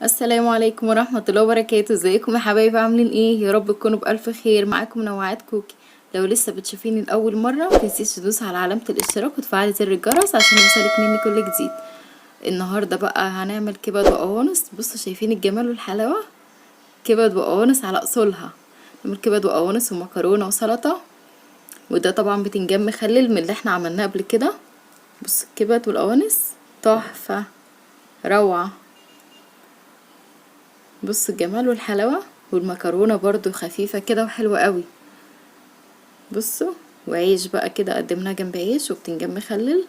السلام عليكم ورحمة الله وبركاته. ازيكم يا حبايبي؟ عاملين ايه؟ يا رب تكونوا بألف خير. معاكم نوعات كوكي. لو لسه بتشوفيني لأول مرة متنسيش تدوس على علامة الاشتراك وتفعلي زر الجرس عشان يوصلك مني كل جديد. النهاردة بقى هنعمل كبد وقوانص. بصوا شايفين الجمال والحلاوة؟ كبد وقوانص على اصولها. نعمل كبد وقوانص ومكرونة وسلطة، وده طبعا بتنجان مخلل من اللي احنا عملناه قبل كده. بصوا الكبد والقوانص تحفة روعة. بص الجمال والحلاوة، والمكرونة برضو خفيفة كده وحلوة قوي. بصوا، وعيش بقى كده قدمناه جنب عيش وبتنجان مخلل.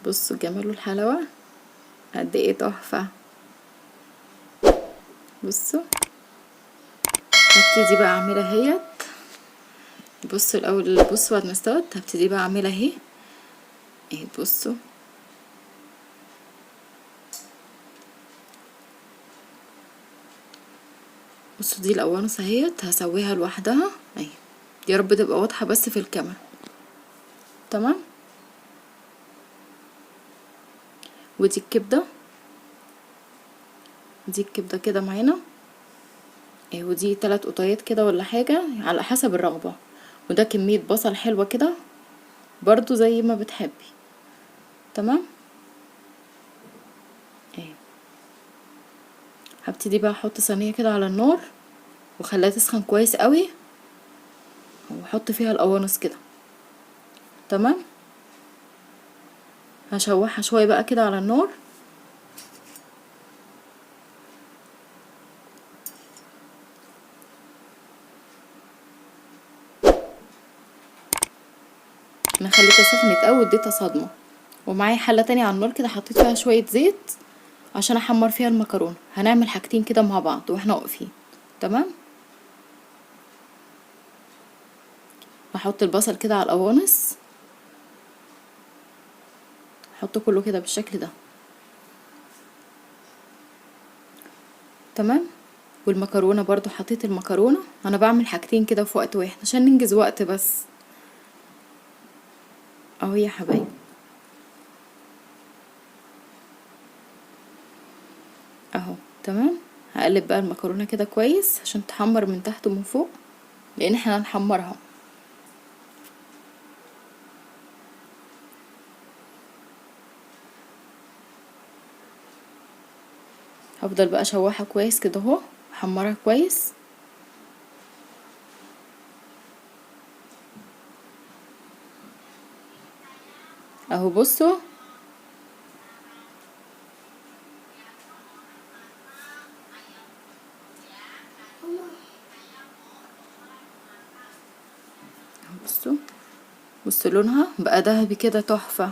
بصوا الجمال والحلاوة قد ايه تحفة. بصوا هبتدي بقى اعملها اهيت. بصوا الاول، بصوا بعد ما استوت هبتدي بقى اعملها اهي. اهي بصوا، بصوا دي القوانص اهيت هسويها لوحدها اهي. يا رب تبقى واضحة بس في الكاميرا. تمام. ودي الكبدة، دي الكبدة كده معانا اهي. ودي 3 قطيات كده ولا حاجة على حسب الرغبة. وده كمية بصل حلوة كده برضو زي ما بتحبي. تمام. اهي هبتدي بقى احط صينية كده على النار وخليها تسخن كويس قوي، واحط فيها القوانص كده. تمام. هشوحها شوية بقى كده على النار. انا خليتها سخنت قوي واديتها صدمة. ومعايا حلة تانية على النار كده حطيت فيها شوية زيت عشان احمر فيها المكرونة. هنعمل حاجتين كده مع بعض واحنا واقفين. تمام. هحط البصل كده على القوانص، احطه كله كده بالشكل ده. تمام. والمكرونة برضو حطيت المكرونة. انا بعمل حاجتين كده في وقت واحد عشان ننجز وقت بس. اهو يا حبايبي، اهو. تمام. هقلب بقى المكرونة كده كويس عشان تحمر من تحت ومن فوق، لان احنا هنحمرها. هفضل بقى اشوحها كويس كده اهو، احمرها كويس. اهو بصوا، اهو بصوا. بصوا لونها بقى ذهبي كده تحفة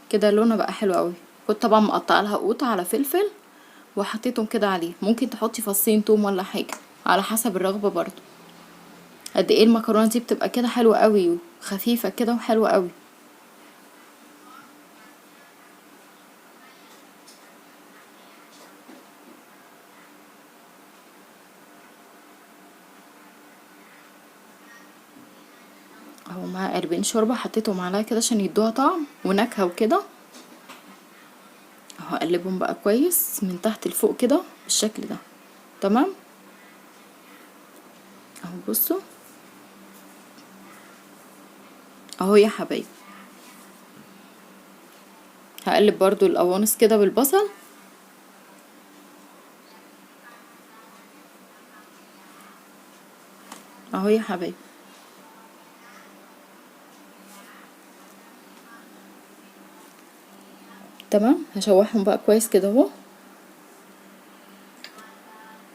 كده. لونها بقى حلو قوي. كنت طبعا مقطعه لها قوطه على فلفل وحطيتهم كده عليه. ممكن تحطي فصين توم ولا حاجه على حسب الرغبه برضو. قد ايه المكرونه دي بتبقى كده حلوه قوي وخفيفه كده وحلوه قوي. اهو مع قربين شوربه حطيتهم عليها كده عشان يدوها طعم ونكهه وكده. اهو اقلبهم بقى كويس من تحت لفوق كده بالشكل ده. تمام. اهو بصوا، اهو يا حبايبي. هقلب برضو القوانص كده بالبصل. اهو يا حبايبي. تمام. هشوحهم بقى كويس كده اهو.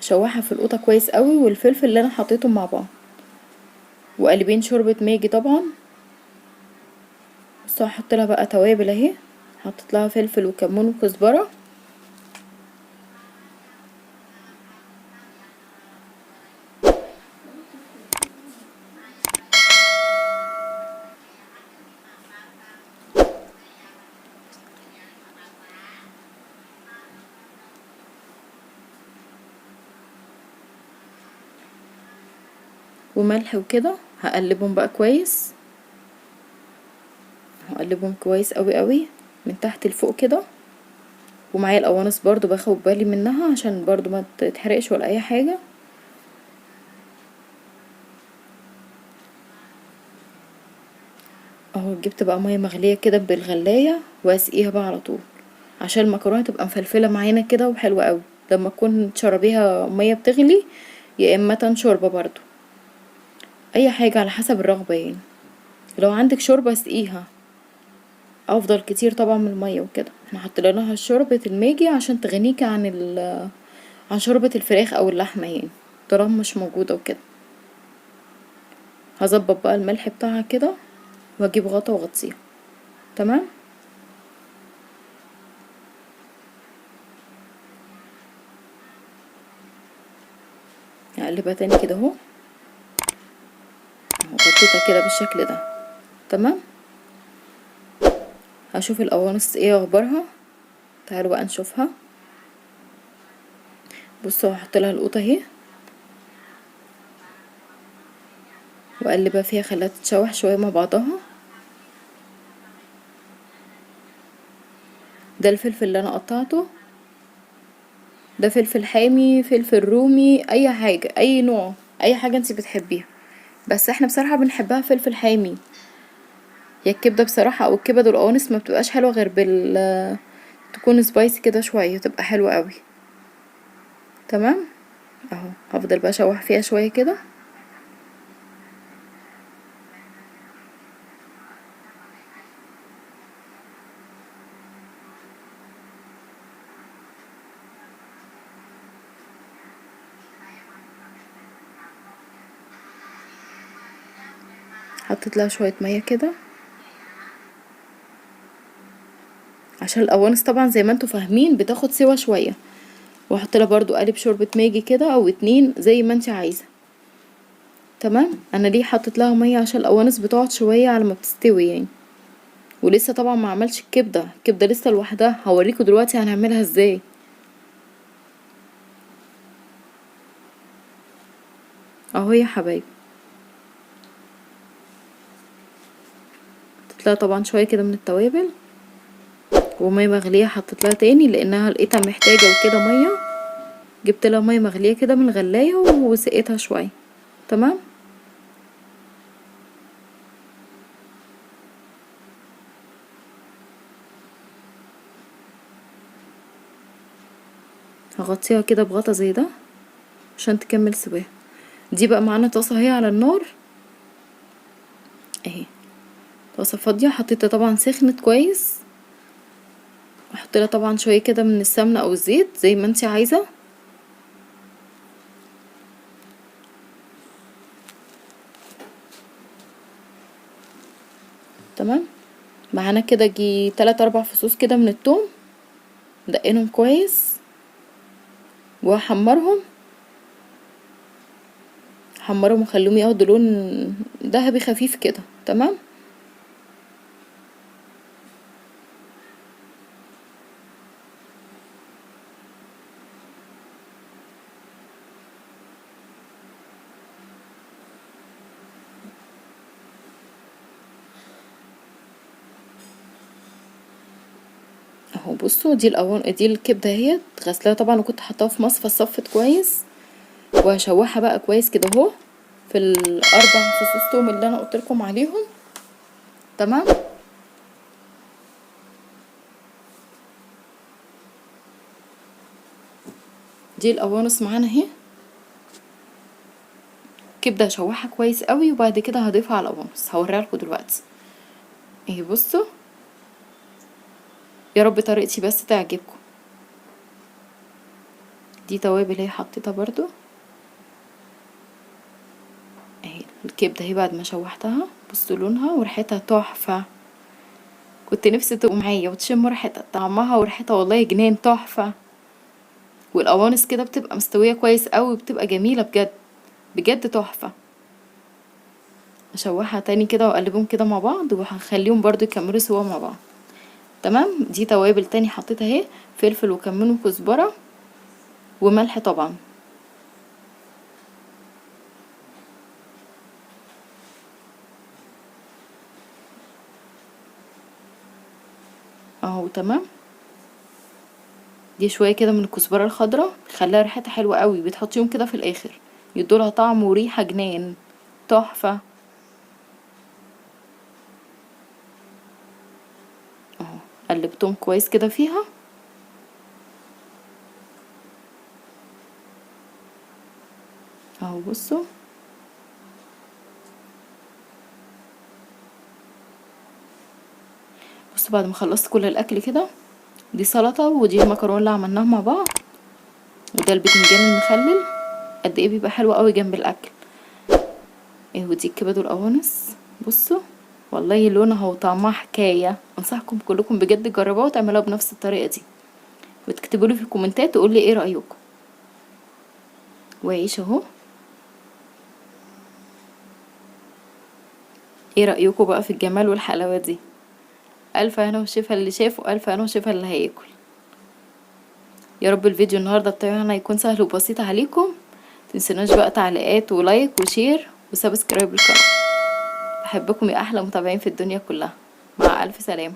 هشوحها في القوطه كويس قوي والفلفل اللي انا حطيتهم مع بعض. وقلبين شوربة ماجي طبعا. بس هحط لها بقى توابل اهي. حطيت لها فلفل وكمون وكزبرة. وملح وكده. هقلبهم بقى كويس. هقلبهم كويس قوي قوي. من تحت لفوق كده. ومعايا القوانص برضو باخد بالي منها عشان برضو ما تتحرقش ولا اي حاجة. اهو جبت بقى ميه مغليه كده بالغلايه واسقيها بقى على طول عشان المكرونه تبقى مفلفله معانا كده وحلوه قوي لما تكون تشربيها ميه بتغلي، يا اما شوربه برضو، اي حاجه على حسب الرغبه يعني. لو عندك شوربه اسقيها افضل كتير طبعا من الميه وكده. احنا حطيناها شوربه الماجي عشان تغنيكي عن شوربه الفراخ او اللحمه يعني طالما مش موجوده وكده. هظبط بقى الملح بتاعها كده واجيب غطا واغطيها. تمام. هقلبها تاني كده اهو، غطيتها كده بالشكل ده. تمام. هشوف القوانص ايه اخبارها، تعالوا بقى نشوفها. بصوا هحط لها القوطه اهي واقلبها فيها خليها تتشوح شويه مع بعضها. ده الفلفل اللي انا قطعته، ده فلفل حامي فلفل رومي اي حاجه اي نوع، اي حاجه انتي بتحبيها، بس احنا بصراحه بنحبها فلفل حامي. هي الكبده بصراحه او الكبد والقوانص ما بتبقاش حلوه غير تكون سبايسي كده شويه تبقى حلوه قوي. تمام. اهو هفضل بقى اشوح فيها شويه كده. حطيت لها شويه ميه كده عشان القوانص طبعا زي ما انتوا فاهمين بتاخد سوا شويه، واحط لها برضو قالب شوربه ماجي كده او اتنين زي ما انت عايزه. تمام. انا ليه حطيت لها ميه عشان القوانص بتقعد شويه على ما بتستوي يعني. ولسه طبعا ما عملش الكبده لسه لوحدها، هوريكم دلوقتي هنعملها ازاي. اهو يا حبايبي، حطيت لها طبعا شويه كده من التوابل وميه مغليه حطيت لها تاني لانها لقيتها محتاجه وكده ميه. جبت لها ميه مغليه كده من الغلايه وسقيتها شويه. تمام. هغطيها كده بغطا زي ده عشان تكمل سواها. دي بقى معانا طاسه اهي على النار اهي، طاسه فاضيه حطيتها طبعا سخنت كويس. احط لها طبعا شويه كده من السمنه او الزيت زي ما انت عايزه. تمام. معانا كده جي 3 4 فصوص كده من الثوم، دقنهم كويس واحمرهم. حمرهم وخليهم ياخدوا لون ذهبي خفيف كده. تمام. اهو بصوا دي الكبده اهي غسلاها طبعا وكنت حطاها في مصفى صفت كويس، وهشوحها بقى كويس كده اهو في ال4 فصوص توم اللي انا قلت لكم عليهم. تمام. دي القوانص معانا اهي. كبده هشوحها كويس قوي وبعد كده هضيفها على القوانص هوريها لكم دلوقتي. اهي بصوا، يا رب طريقتي بس تعجبكم. دي توابل هي حطيتها برضو اهي. الكبده اهي بعد ما شوحتها بصوا لونها وريحتها تحفه. كنت نفسي تبقوا معايا وتشموا ريحتها طعمها وريحتها والله جنان تحفه. والقوانص كده بتبقى مستويه كويس قوي بتبقى جميله بجد، بجد تحفه. اشوحها تاني كده واقلبهم كده مع بعض وهخليهم برضو يكملوا سوا مع بعض. تمام. دي توابل تاني حطيتها اهي، فلفل وكمون وكزبره وملح طبعا. اهو تمام. دي شويه كده من الكزبره الخضراء بيخليها ريحتها حلوه قوي، بتحطيهم كده في الاخر يدولها طعم وريحه جنان تحفه. اهو قلبتهم كويس كده فيها. اهو بصوا بعد ما خلصت كل الاكل كده، دي سلطه ودي المكرونه اللي عملناها مع بعض، وده البتنجان المخلل. قد ايه بيبقى حلو قوي جنب الاكل. ايه ودي الكبد والقوانص. بصوا والله لونها وطعمها حكايه. انصحكم كلكم بجد تجربوها وتعملوها بنفس الطريقه دي، وتكتبوا لي في الكومنتات تقول لي ايه رايكم. وعيش اهو. ايه رايكم بقى في الجمال والحلاوه دي؟ الف هنا وشفا اللي شاف، والف هنا وشفا اللي هياكل. يا رب الفيديو النهارده بتاعنا يكون سهل وبسيط عليكم. متنسوناش بقى تعليقات ولايك وشير وسبسكرايب للقناه. بحبكم يا احلى متابعين في الدنيا كلها. مع الف سلامه.